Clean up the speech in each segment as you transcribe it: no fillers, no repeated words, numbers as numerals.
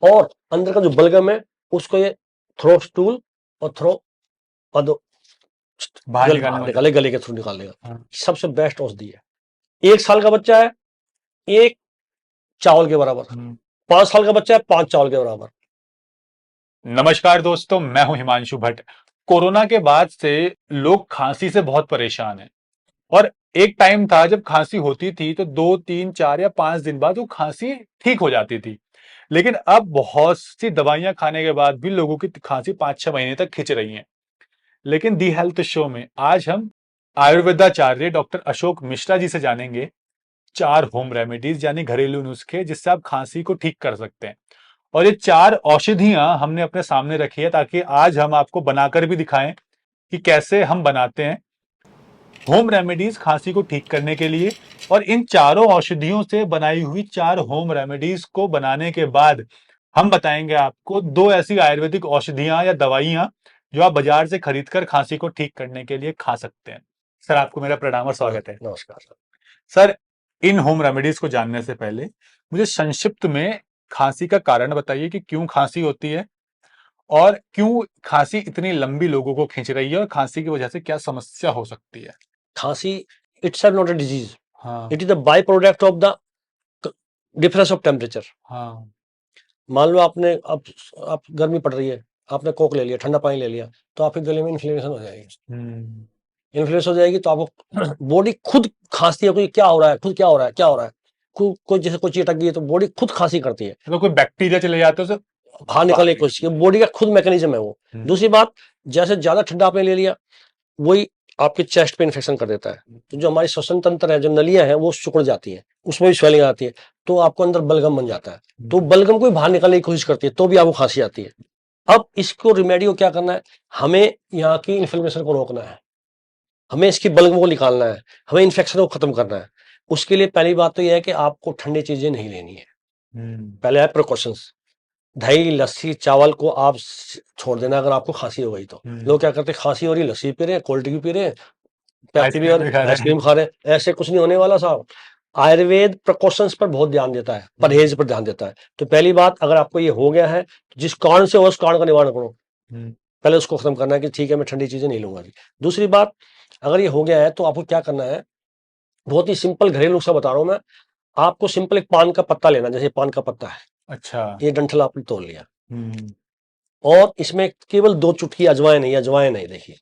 और अंदर का जो बलगम है उसको ये थ्रो स्टूल और थ्रो बाहर निकालने में निकाले, गले के थ्रू निकाल देगा। हाँ। सबसे बेस्ट औषधि है। 1 साल का बच्चा है 1 चावल के बराबर, 5 साल का बच्चा है 5 चावल के बराबर। नमस्कार दोस्तों, मैं हूं हिमांशु भट्ट। कोरोना के बाद से लोग खांसी से बहुत परेशान हैं और एक टाइम था जब खांसी होती थी तो 2, 3, 4 या 5 दिन बाद वो खांसी ठीक हो जाती थी। लेकिन अब बहुत सी दवाइयां खाने के बाद भी लोगों की खांसी 5-6 महीने तक खिंच रही है। लेकिन दी हेल्थ शो में आज हम आयुर्वेदाचार्य डॉक्टर अशोक मिश्रा जी से जानेंगे 4 होम रेमेडीज यानी घरेलू नुस्खे जिससे आप खांसी को ठीक कर सकते हैं। और ये 4 औषधियां हमने अपने सामने रखी है ताकि आज हम आपको बनाकर भी दिखाएं कि कैसे हम बनाते हैं होम रेमेडीज खांसी को ठीक करने के लिए। और इन चारों औषधियों से बनाई हुई 4 होम रेमेडीज को बनाने के बाद हम बताएंगे आपको 2 ऐसी आयुर्वेदिक औषधियां या दवाइयां जो आप बाजार से खरीदकर खांसी को ठीक करने के लिए खा सकते हैं। सर, आपको मेरा प्रणाम और स्वागत है। नमस्कार सर। सर, इन होम रेमेडीज को जानने से पहले मुझे संक्षिप्त में खांसी का कारण बताइए कि क्यों खांसी होती है और क्यों खांसी इतनी लंबी लोगों को खींच रही है और खांसी की वजह से क्या समस्या हो सकती है। खांसी itself not a disease, हाँ it is the byproduct of the difference of temperature। हाँ मान लो आपने अब गर्मी पड़ रही है, आपने कोक ले लिया, ठंडा पानी ले लिया, तो आपके गले में इन्फ्लेमेशन हो जाएगी। इन्फ्लेमेशन हो जाएगी तो आपको बॉडी खुद खांसती है, कोई क्या हो रहा है, खुद क्या हो रहा है, क्या हो रहा है, कोई जैसे कोई चीज अटक गई है तो बॉडी खुद खांसी करती है, तो कोई बैक्टीरिया चले जाते हैं तो बाहर निकलने की कोशिश की, बॉडी का खुद मैकेनिज्म है वो। दूसरी बात, जैसे ज्यादा ठंडा आपने ले लिया वही आपके चेस्ट पे इन्फेक्शन कर देता है, तो जो हमारी श्वसन तंत्र है, जो नलियां हैं वो सिकुड़ जाती है, उसमें भी स्वेलिंग आती है, तो आपको अंदर बलगम बन जाता है, तो बलगम को बाहर निकालने की कोशिश करती है, तो भी आपको खांसी आती है। अब इसको रिमेडी को क्या करना है, हमें यहाँ की इन्फ्लेमेशन को रोकना है, हमें इसकी बलगम को निकालना है, हमें इन्फेक्शन को खत्म करना है। उसके लिए पहली बात तो यह है कि आपको ठंडी चीजें नहीं लेनी है। पहले है प्रिकॉशंस। दही, लस्सी, चावल को आप छोड़ देना अगर आपको खांसी हो गई तो। लोग क्या करते हैं, खांसी हो रही, लस्सी पी रहे हैं, कोल्ड ड्रिंक पी रहे हैं, पैप्सी और आइसक्रीम खा रहे हैं, ऐसे कुछ नहीं होने वाला साहब। आयुर्वेद प्रिकॉशंस पर बहुत ध्यान देता है, परहेज पर ध्यान देता है। तो पहली बात, अगर आपको ये हो गया है तो जिस कारण से हो उस कारण का निवारण करो, पहले उसको खत्म करना है कि ठीक है मैं ठंडी चीजें नहीं लूंगा। दूसरी बात, अगर ये हो गया है तो आपको क्या करना है, बहुत ही सिंपल घरेलू नुस्खा बता रहा हूं मैं आपको। सिंपल एक पान का पत्ता लेना, जैसे पान का पत्ता है, अच्छा, ये डंठल आपने तोड़ लिया, और इसमें केवल 2 चुटकी अजवाइन है, अजवाइन है, देखिए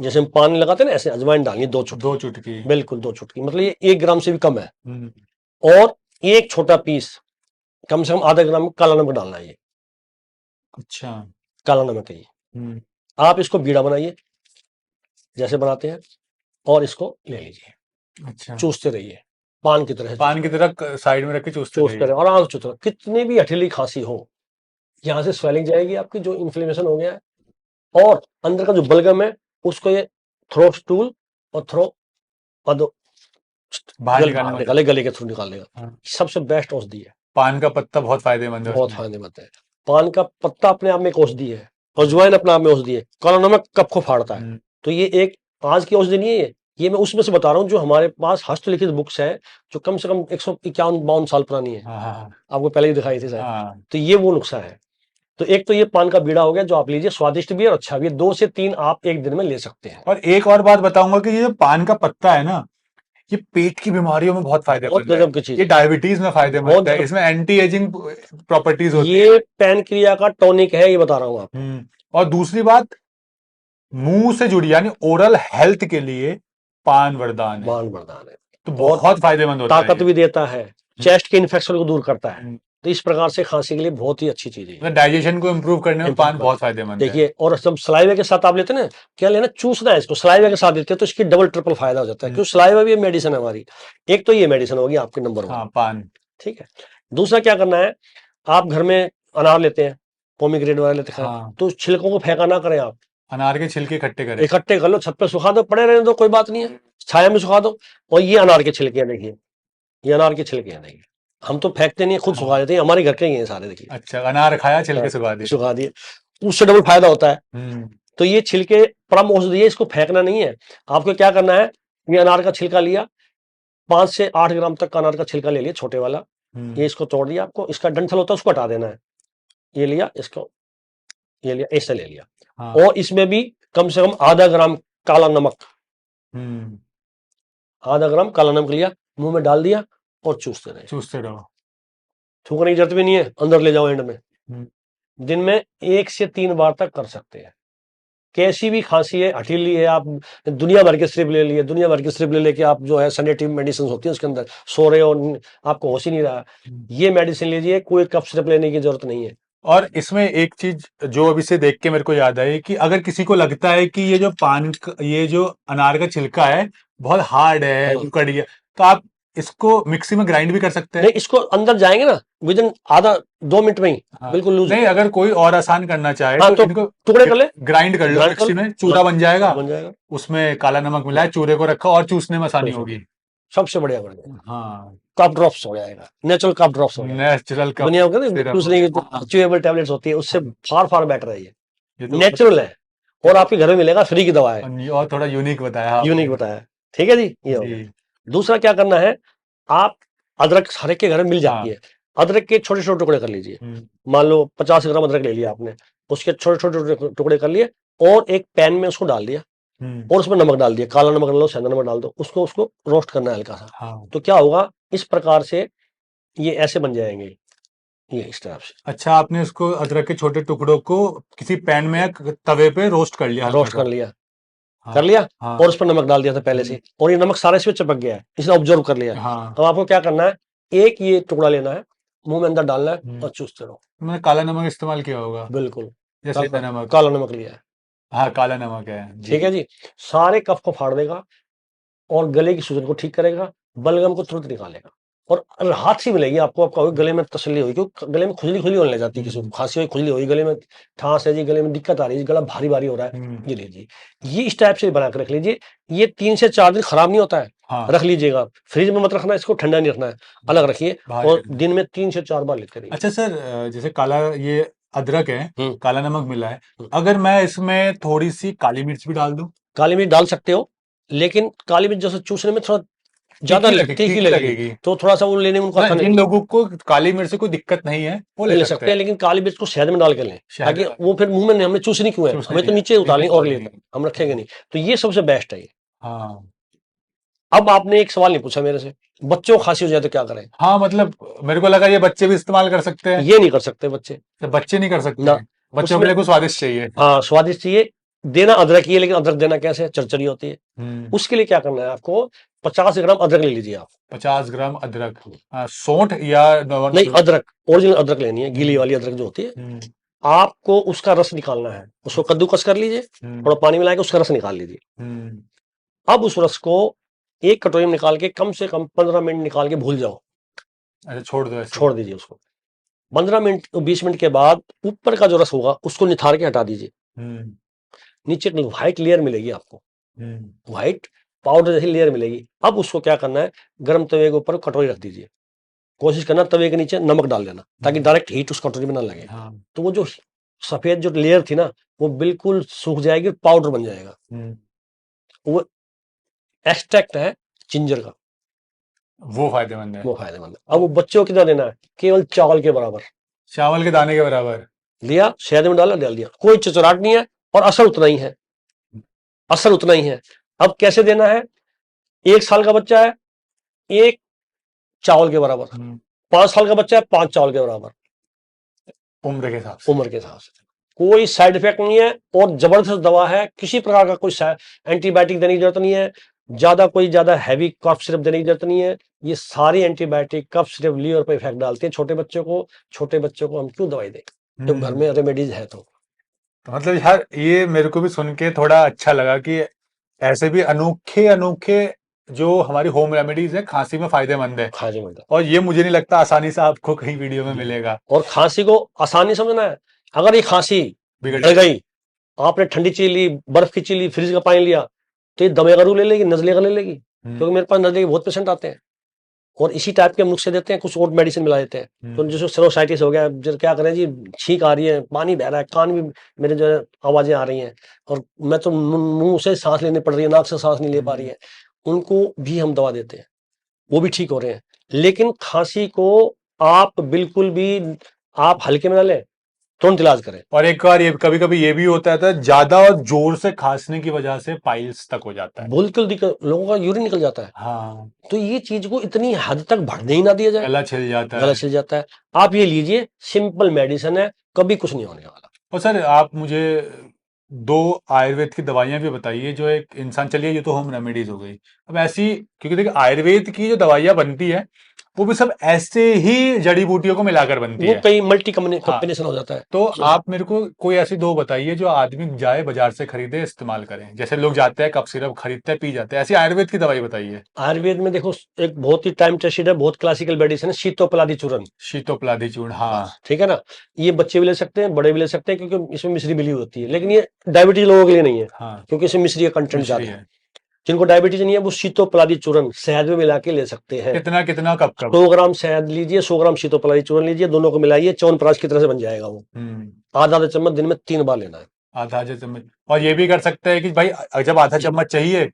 जैसे हम पान लगाते हैं ना, ऐसे अजवाइन डालिए 2 चुटकी, बिल्कुल 2 चुटकी, मतलब ये 1 ग्राम से भी कम है। और एक छोटा पीस, कम से कम आधा ग्राम काला नमक डालना है, ये अच्छा काला नमक है ये। आप इसको बीड़ा बनाइए जैसे बनाते हैं, और इसको ले लीजिए, अच्छा, चूसते रहिए, पान की तरह साइड में रख के चूसते रहिए, और आराम से चूसते। कितनी भी हठीली खांसी हो, यहाँ से स्वेलिंग जाएगी आपकी, जो इन्फ्लेमेशन हो गया है, और अंदर का जो बलगम है उसको ये थ्रो स्टूल और थ्रो बाहर निकाले, गले के थ्रू निकाल देगा। सबसे बेस्ट औषधि है। पान का पत्ता बहुत फायदेमंद है, बहुत फायदेमंद है। पान का पत्ता अपने आप में एक औषधि है, अजवाइन अपने आप में औषधि है, काला नमक कफ को फाड़ता है। तो ये एक आज की औषधि नहीं है, ये मैं उसमें से बता रहा हूँ जो हमारे पास हस्तलिखित बुक्स है, जो कम से कम 151-52 साल पुरानी है। आपको पहले ही दिखाई थी शायद। तो ये वो नुस्खा है। तो एक तो ये पान का बीड़ा हो गया जो आप लीजिए, स्वादिष्ट भी है और अच्छा भी है। 2 से 3 आप एक दिन में ले सकते हैं। और एक और बात बताऊंगा कि ये जो पान का पत्ता है ना, ये पेट की बीमारियों में बहुत फायदेमंद है। ये डायबिटीज में फायदेमंद है, इसमें एंटी एजिंग प्रॉपर्टीज होती है। ये पैनक्रिया का टॉनिक है, ये बता रहा हूँ आप। और दूसरी बात, मुंह से जुड़ी यानी ओरल हेल्थ के लिए पान वरदान है, तो बहुत फायदेमंद होता है, ताकत भी देता है, चेस्ट के इन्फेक्शन को दूर करता है। तो इस प्रकार से खांसी के लिए बहुत ही अच्छी चीज है। डाइजेशन को इंप्रूव करने में पान बहुत फायदेमंद है। देखिए, और जब सलाइवे के साथ आप लेते हैं ना, क्या लेना, चूसना है इसको, सलाइवे के साथ लेते हैं तो इसकी डबल ट्रिपल फायदा हो जाता है, क्योंकि सलाइवा भी मेडिसिन है हमारी। एक तो ये मेडिसिन होगी आपके नंबर 1, पान, ठीक है। दूसरा क्या करना है, आप घर में अनार लेते हैं, पोमीग्रेनेट वगैरह लेते हैं, तो छिलकों को फेंका ना करें आप, अनार के छिलके इकट्ठे कर लो, छत पे सुखा दो, पड़े रहने दो, कोई बात नहीं है, छाया में सुखा दो। और ये अनार के छिलके हैं, देखिए ये अनार के छिलके हैं, देखिए हम तो फेंकते नहीं है, खुद सुखा देते हैं, हमारे घर के ही हैं सारे, देखिए। अच्छा, अनार खाया, छिलके सुखा दिए, उससे डबल फायदा होता है। तो ये छिलके परम औषधि है, इसको फेंकना नहीं है। आपको क्या करना है, ये अनार का छिलका लिया, 5 से 8 ग्राम तक का अनार का छिलका ले लिया, छोटे वाला, ये इसको तोड़ दिया, आपको इसका डंठल होता है उसको हटा देना है, ये लिया, इसको ये लिया, ऐसे ले लिया। हाँ। और इसमें भी कम से कम आधा ग्राम काला नमक, हम्म। आधा ग्राम काला नमक लिया, मुंह में डाल दिया और चूसते रहे। चूसते रहो। थूकने की जरूरत भी नहीं है, अंदर ले जाओ एंड में। हम्म। दिन में 1 से 3 बार तक कर सकते हैं। कैसी भी खांसी है, हठीली है, आप दुनिया भर के सिरप ले लिए, दुनिया भर के सिरप ले लेके आप जो है सेडेटिव मेडिसिन होती है उसके अंदर सो रहे हो, आपको होश ही नहीं रहा, ये मेडिसिन लीजिए, कोई कफ सिरप लेने की जरूरत नहीं है। और इसमें एक चीज जो अभी से देख के मेरे को याद आई कि अगर किसी को लगता है कि ये जो ये जो अनार का छिलका है बहुत हार्ड है, हाँ। उकड़ गया, तो आप इसको मिक्सी में ग्राइंड भी कर सकते हैं। नहीं, इसको अंदर जाएंगे ना विद इन आधा 2 मिनट में ही, हाँ। बिल्कुल लूज। नहीं, अगर कोई और आसान करना चाहे हाँ, तो तो इनको टुकड़े कर ले, ग्राइंड कर लो ग्राइंड कर मिक्सी लो, में, चूरा बन जाएगा, बन जाएगा। उसमें काला नमक मिलाए, चूरे को रखा और चूसने में आसानी होगी। सबसे बढ़िया बन जाएगा। हाँ, कफ ड्रॉप्स हो जाएगा, नेचुरल कफ ड्रॉप्स हो जाएगा। नेचुरल का दुनिया में सिरप। चूसने की हाँ। च्यूएबल टैबलेट्स होती है, उससे फार फार बेटर है ये तो नेचुरल है, और आपके घर में मिलेगा, फ्री की दवा है। और थोड़ा यूनिक बताया आपने। यूनिक बताया, ठीक है जी, ये हो जी। गया। दूसरा क्या करना है, आप अदरक हर एक के घर में मिल जाती हाँ। है, अदरक के छोटे छोटे टुकड़े कर लीजिए। हम्म। मान लो 50 ग्राम अदरक ले लिया आपने, उसके छोटे छोटे टुकड़े कर लिए और एक पैन में उसको डाल दिया और उसमें नमक डाल दिया, काला नमक डाल दो, सेंधा नमक डाल दो, उसको उसको रोस्ट करना है हल्का सा। हाँ। तो क्या होगा, इस प्रकार से ये ऐसे बन जाएंगे, ये इस तरह से अच्छा, आपने उसको अदरक के छोटे टुकड़ों को किसी पैन में या तवे पे रोस्ट कर लिया, हल्का रोस्ट सा। कर लिया, हाँ। कर लिया, हाँ। और उस पर नमक डाल दिया था पहले से, और ये नमक सारा इसमें चिपक गया है, इसने ऑब्जर्व कर लिया है। हाँ। तो आपको क्या करना है, एक ये टुकड़ा लेना है, मुंह में अंदर डालना है और चूसते रहो। मैंने काला नमक इस्तेमाल किया होगा बिल्कुल, या सीधा नमक? काला नमक लिया है, हाँ, काला नमक है जी। ठीक है जी। सारे कफ को फाड़ देगा और गले की सूजन को ठीक करेगा, बलगम को तुरंत निकालेगा, और राहत सी मिलेगी आपको, आपका गले में तसल्ली होगी, क्योंकि गले में खुजली खुजली होने लग जाती है, किसी को खांसी हुई खुजली होगी, गले में ठांस है जी, गले में दिक्कत आ रही है, गला भारी भारी हो रहा है, ये लीजिए, ये इस टाइप से बना कर रख लीजिए। ये 3 से 4 दिन खराब नहीं होता है। हाँ। रख लीजिएगा, फ्रिज में मत रखना, इसको ठंडा नहीं रखना है, अलग रखिए, और दिन में 3 से 4 बार लेते रहिए। अच्छा सर, जैसे काला ये अदरक है, काला नमक मिला है, हम्म। अगर मैं इसमें थोड़ी सी काली मिर्च भी डाल दूं? काली मिर्च डाल सकते हो, लेकिन काली मिर्च जैसे चूसने में थोड़ा ज्यादा तीखी लगेगी, तो थोड़ा सा वो लेने में उनको अच्छा जिन लोगों को काली मिर्च से कोई दिक्कत नहीं है वो ले सकते हैं, लेकिन काली मिर्च को शहद में डाल के लें, शहद ताकि में। वो फिर मुंह में नहीं, हमने चूसनी क्यों है, चूसनी हमें तो है, नीचे उतारनी नीचे और उतारनी लेते हैं, हम रखेंगे नहीं, तो ये सबसे बेस्ट है ये। हाँ। अब आपने एक सवाल नहीं पूछा मेरे से, बच्चों को खांसी हो जाए तो क्या करें? हाँ, मतलब मेरे को लगा ये बच्चे भी इस्तेमाल कर सकते हैं। ये नहीं कर सकते बच्चे, तो बच्चे नहीं कर सकते ना, हैं? बच्चों के उसमें लिए कुछ स्वादिष्ट चाहिए। हाँ स्वादिष्ट चाहिए, देना अदरक ही है, लेकिन अदरक देना कैसे, चरचरी होती है। उसके लिए क्या करना है आपको, 50 ग्राम अदरक ले लीजिए आप। 50 ग्राम अदरक, सौंठ या नहीं, अदरक, ओरिजिनल अदरक लेनी है, गीली वाली अदरक जो होती है, आपको उसका रस निकालना है, उसको कद्दूकस कर लीजिए, थोड़ा पानी मिला के उसका रस निकाल लीजिए। अब उस रस को एक कटोरी में निकाल के कम से कम 15 मिनट निकाल के भूल जाओ। अच्छा, छोड़ दो ऐसे? छोड़ दीजिए उसको, 15 मिनट 20 मिनट के बाद ऊपर का जो रस होगा उसको निथार के हटा दीजिए। नीचे एक व्हाइट लेयर मिलेगी आपको, व्हाइट पाउडर जैसी लेयर मिलेगी। अब उसको क्या करना है, गर्म तवे के ऊपर कटोरी रख दीजिए, कोशिश करना तवे के नीचे नमक डाल देना, ताकि डायरेक्ट हीट उस कटोरी में ना लगे। तो वो जो सफेद जो लेयर थी ना, वो बिल्कुल सूख जाएगी, पाउडर बन जाएगा। वो एक्सट्रैक्ट है जिंजर का, वो फायदेमंद है, वो फायदेमंद है। अब वो बच्चों को कितना देना है, केवल चावल के बराबर, चावल के दाने के बराबर लिया, शहद में डाल दिया, कोई चचराहट नहीं है, और असर उतना ही है, असर उतना ही है। अब कैसे देना है, 1 साल का बच्चा है 1 चावल के बराबर, 5 साल का बच्चा है 5 चावल के बराबर, उम्र के हिसाब से, उम्र के हिसाब से। कोई साइड इफेक्ट नहीं है, और जबरदस्त दवा है, किसी प्रकार का कोई एंटीबायोटिक देने की जरूरत नहीं है, ज्यादा हैवी कफ सिरप देने की जरूरत नहीं है। ये सारी एंटीबायोटिक कफ सिरप लीवर पर इफेक्ट डालते हैं छोटे बच्चों को हम क्यों दवाई दें, जब घर में रेमेडीज है। तो मतलब यार, ये मेरे को भी सुन के थोड़ा अच्छा लगा कि ऐसे भी अनोखे अनोखे जो हमारी होम रेमेडीज है खांसी में फायदेमंद है, और ये मुझे नहीं लगता आसानी से आपको कहीं वीडियो में मिलेगा। और खांसी को आसानी समझना है, अगर ये खांसी बिगड़ गई, आपने ठंडी चीज ली, बर्फ की चीज ली, फ्रिज का पानी लिया, तो ये दमे का रूप ले लेगी, नजले का ले लेगी, क्योंकि मेरे पास नजले के बहुत पेशेंट आते हैं, और इसी टाइप के हम नुस्खे देते हैं, कुछ और मेडिसिन मिला देते हैं। तो जैसे सिरोसाइटिस हो गया, जो क्या करें जी, छींक आ रही है, पानी बह रहा है, कान भी मेरे जो है आवाजें आ रही हैं, और मैं तो मुंह से सांस लेनी पड़ रही है, नाक से सांस नहीं ले पा रही है, उनको भी हम दवा देते हैं, वो भी ठीक हो रहे हैं। लेकिन खांसी को आप बिल्कुल भी आप हल्के में ना लें, तुरंत इलाज करें। और एक बार ये कभी कभी ये भी होता है ज्यादा और जोर से खांसने की वजह से पाइल्स तक हो जाता है। बिल्कुल दिक्कत, लोगों का यूरिन निकल जाता है। हाँ, तो ये चीज को इतनी हद तक बढ़ने ही ना दिया जाए, गला छिल जाता गला है। छिल जाता है। आप ये लीजिए, सिंपल मेडिसिन है, कभी कुछ नहीं होने वाला। और सर आप मुझे दो आयुर्वेद की दवाइयां भी बताइए जो एक इंसान, चलिए ये तो होम रेमेडीज हो गई, अब ऐसी, क्योंकि देखिए आयुर्वेद की जो दवाइयां बनती है वो भी सब ऐसे ही जड़ी बूटियों को मिलाकर बनती वो है। कई मल्टी हाँ, कॉम्बिनेशन हो जाता है। तो आप मेरे को कोई ऐसी दो बताइए जो आदमी जाए बाजार से खरीदे इस्तेमाल करें। जैसे लोग जाते हैं कप सिरप खरीदते हैं पी जाते हैं, ऐसी आयुर्वेद की दवाई बताइए। आयुर्वेद में देखो, एक बहुत ही टाइम टेस्टेड है, बहुत क्लासिकल मेडिसिन है, शीतोपलादी चूर्ण। शीतोपलादी चूर्ण, हाँ। बस, ठीक है ना। ये बच्चे भी ले सकते हैं, बड़े भी ले सकते हैं, क्योंकि इसमें मिश्री मिली होती है। लेकिन ये डायबिटीज लोगों के लिए नहीं है, हाँ, क्योंकि इसमें मिश्री का कंटेंट मिश्री ज्यादा है। है। जिनको डायबिटीज नहीं है वो शीतोपलादी चूर्ण शहद में मिला के ले सकते हैं। कितना कितना कप कप? 100 ग्राम शहद लीजिए, 100 ग्राम शीतोपलादी चूर्ण लीजिए, दोनों को मिलाइए, च्यवनप्राश की तरह से बन जाएगा वो। आधा आधा चम्मच दिन में 3 बार लेना है। आधा चम्मच। और ये भी कर सकते हैं कि भाई जब आधा चम्मच चाहिए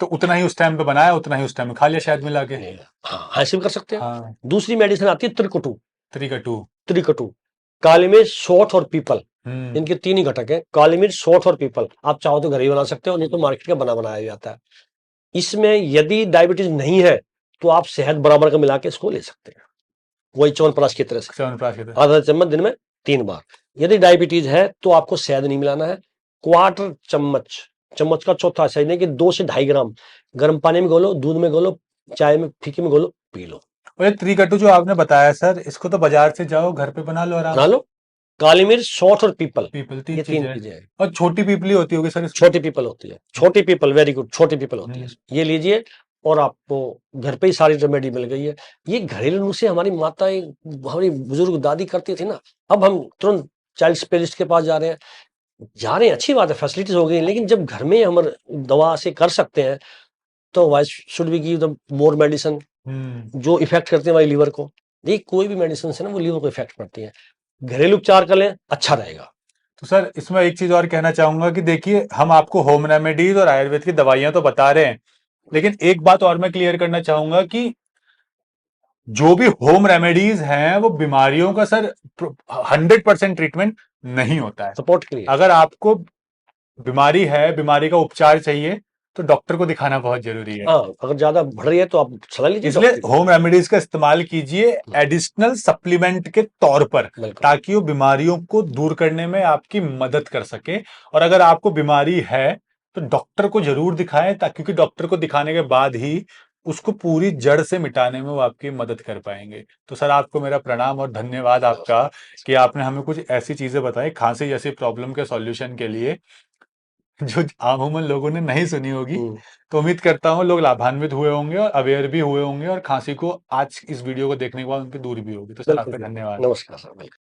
तो उतना ही उस टाइम पे बनाया, उतना ही उस टाइम में खा लिया शहद मिला के। हाँ, ऐसे भी कर सकते हैं। हाँ, दूसरी मेडिसिन आती है त्रिकटु। त्रिकटु। त्रिकटु, काली मिर्च, सौंठ और पीपल, हम्म, इनके 3 ही घटक है। काली मिर्च, सौंठ और पीपल। आप चाहो तो घर ही बना सकते हो, नहीं तो मार्केट का बना बनाया जाता है। इसमें यदि डायबिटीज नहीं है तो आप शहद बराबर का मिला के इसको ले सकते हैं, वही च्यवनप्राश की तरह से, च्यवनप्राश की तरह। आधा चम्मच दिन में 3 बार। यदि डायबिटीज है तो आपको शहद नहीं मिलाना है, क्वार्टर चम्मच, चम्मच का चौथा हिस्सा, यानी कि 2 से 2.5 ग्राम गर्म पानी में घोलो, दूध में घोलो, चाय में फीकी में घोलो, पी लो। और ये त्रिकटु जो आपने बताया सर, इसको तो बाजार से जाओ घर पे बना लो आराम बना से। लो। काली मिर्च, सौंठ और पीपल, पीपल, ये 3 है। चीजें हैं। और छोटी पीपली होती होगी सर इसमें? छोटी पीपल होती है, छोटी पीपल, वेरी गुड, छोटी पीपल होती है। ये लीजिए और आपको घर पे ही सारी रेमेडी मिल गई है। ये घरेलू नुस्खे हमारी माताएं, हमारी बुजुर्ग दादी करती थी ना। अब हम तुरंत चाइल्ड स्पेशलिस्ट के पास जा रहे हैं, अच्छी बात है, फैसिलिटीज हो गई, लेकिन जब घर में हम दवा से कर सकते हैं तो why should we give the more medicine जो इफेक्ट करते हैं हमारी लीवर को। देखिए कोई भी मेडिसिन है ना, वो लीवर को इफेक्ट करती है। घरेलू उपचार कर लें, अच्छा रहेगा। तो सर इसमें एक चीज और कहना चाहूंगा कि देखिए हम आपको होम रेमेडीज और आयुर्वेद की दवाइयां तो बता रहे हैं, लेकिन एक बात और मैं क्लियर करना चाहूंगा कि जो भी होम रेमेडीज हैं वो बीमारियों का सर 100% ट्रीटमेंट नहीं होता है। सपोर्ट के लिए। अगर आपको बीमारी है, बीमारी का उपचार चाहिए, तो डॉक्टर को दिखाना बहुत जरूरी है। हाँ, अगर ज्यादा बढ़ रही है तो आप सलाह लीजिए इसलिए डॉक्टर की। होम रेमेडीज का इस्तेमाल कीजिए एडिशनल सप्लीमेंट के तौर पर, बिल्कुल। ताकि वो बीमारियों को दूर करने में आपकी मदद कर सके। और अगर आपको बीमारी है तो डॉक्टर को जरूर दिखाएं, ताकि क्योंकि डॉक्टर को दिखाने के बाद ही उसको पूरी जड़ से मिटाने में वो आपकी मदद कर पाएंगे। तो सर आपको मेरा प्रणाम और धन्यवाद आपका कि आपने हमें कुछ ऐसी चीजें बताई खांसी जैसी प्रॉब्लम के सॉल्यूशन के लिए जो अमूमन लोगों ने नहीं सुनी होगी। तो उम्मीद करता हूँ लोग लाभान्वित हुए होंगे और अवेयर भी हुए होंगे, और खांसी को आज इस वीडियो को देखने के बाद उनकी दूर भी होगी। तो सर आपका बिल्कुल। धन्यवाद। नमस्कार सर, बिल्कुल।